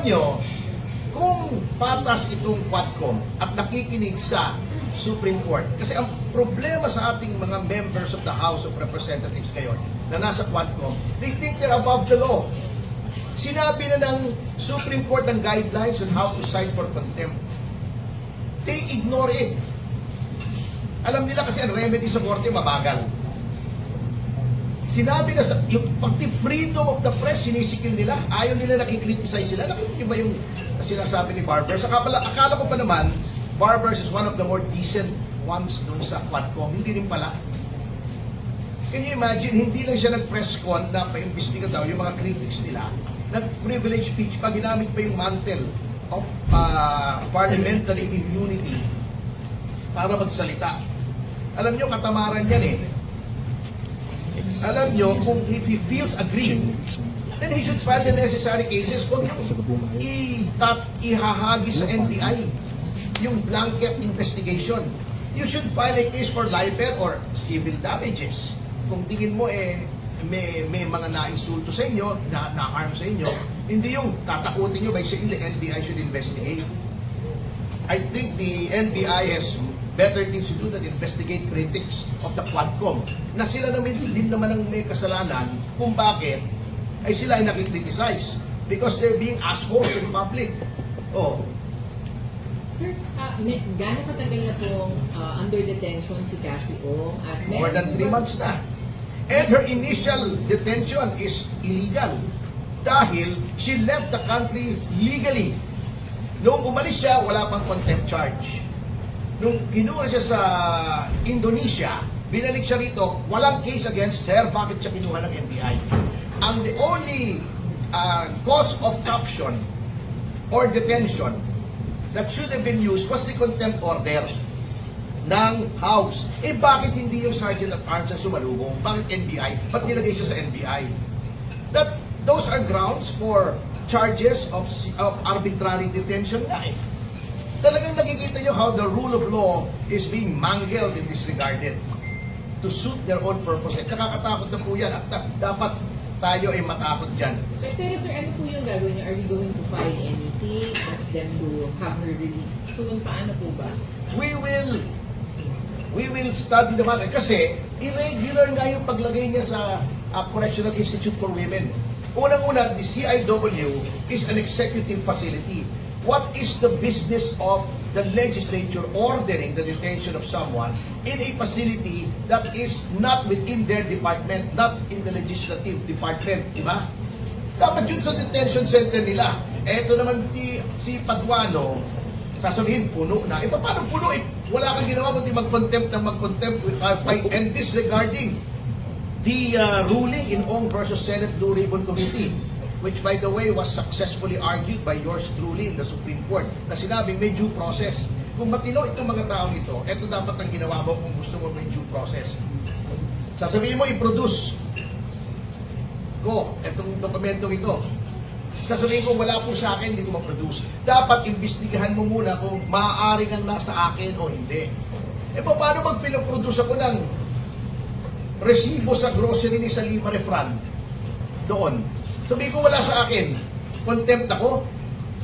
nyo, kung patas itong Quadcom at nakikinig sa Supreme Court, kasi ang problema sa ating mga members of the House of Representatives ngayon na nasa Quadcom, they think they're above the law. Sinabi na ng Supreme Court ng guidelines on how to cite for contempt. They ignore it. Alam nila kasi ang remedy sa korte mabagal. Sinabi na sa yung pati freedom of the press, sinisikil nila. Ayaw nila nakikriticize sila. Nakita niyo ba yung sinasabi ni Barbers? Akala ko pa naman, Barbers is one of the more decent ones doon sa Quadcom. Hindi rin pala. Can you imagine, hindi lang siya nag-press con na pa-imbestiga daw yung mga critics nila. Nag-privilege speech pa, ginamit pa yung mantle of parliamentary immunity para magsalita. Alam nyo, katamaran yan eh. Alam nyo, kung if he feels aggrieved, then he should file the necessary cases. Kung ihahagis sa NBI yung blanket investigation, you should file a case for libel or civil damages. Kung tingin mo may mga nainsulto sa inyo, na-harm sa inyo, hindi yung tatakutin nyo by saying the NBI should investigate. I think the NBI has better things to do than investigate critics of the Quadcom na sila naman din naman ang may kasalanan kung bakit ay sila ay nakikriticize because they're being assholes in public. Oh. Sir, gano'ng katagal na pong under detention si Cassie Ong? At More than 3 months na. And her initial detention is illegal dahil she left the country legally. Noong umalis siya, wala pang contempt charge. Nung kinuha siya sa Indonesia, binalik siya rito, walang case against her. Bakit siya kinuha ng NBI? Ang the only cause of caption or detention that should have been used was the contempt order ng House. Bakit hindi yung Sergeant at Arms ang sumalubong? Bakit NBI? Ba't nilagay siya sa NBI? Those are grounds for charges of arbitrary detention nga eh. Talagang nakikita nyo how the rule of law is being mangled and disregarded to suit their own purposes. Nakakatakot na po yan at dapat tayo ay matakot dyan. Pero sir, ano po yung gagawin niyo? Are we going to file anything? Ask them to have her released soon? Paano po ba? We will study the matter kasi irregular nga yung paglagay niya sa Correctional Institute for Women. Unang-una, the CIW is an executive facility. What is the business of the legislature ordering the detention of someone in a facility that is not within their department, not in the legislative department, di ba? Dapat yun sa detention center nila. Eto naman si Paduano, sasabihin puno na. Paano puno? Wala kang ginawa kundi mag-contempt and disregarding the ruling in Ong versus Senate Blue Ribbon Committee, which by the way was successfully argued by yours truly in the Supreme Court, na sinabing may due process. Kung matino itong mga taong ito dapat ang ginawa mo kung gusto mo may due process. Sasabihin mo, i-produce ko itong dokumentong ito. Sasabihin ko, wala po sa akin, hindi ko ma-produce. Dapat imbestigahan mo muna kung maaari kang nasa akin o hindi. Paano pag pinoproduce ako ng resibo sa grocery ni Salima Refran doon? Sabi ko wala sa akin, contempt ako,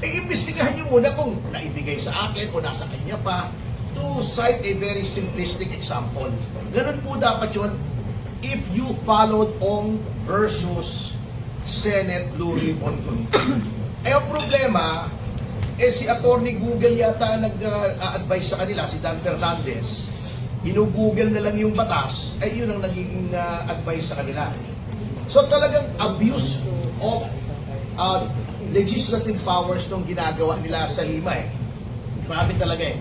iimbestigahan nyo muna kung naibigay sa akin o nasa kanya pa, to cite a very simplistic example. Ganun po dapat yun if you followed Ong versus Senate Blue Ribbon Committee. Ang problema, si Attorney Google yata nag-advise sa kanila, si Dan Fernandez, ginugoogle na lang yung batas, yun ang nagiging advice sa kanila. So talagang abuse of legislative powers nung ginagawa nila sa Lima eh. Marami talaga eh.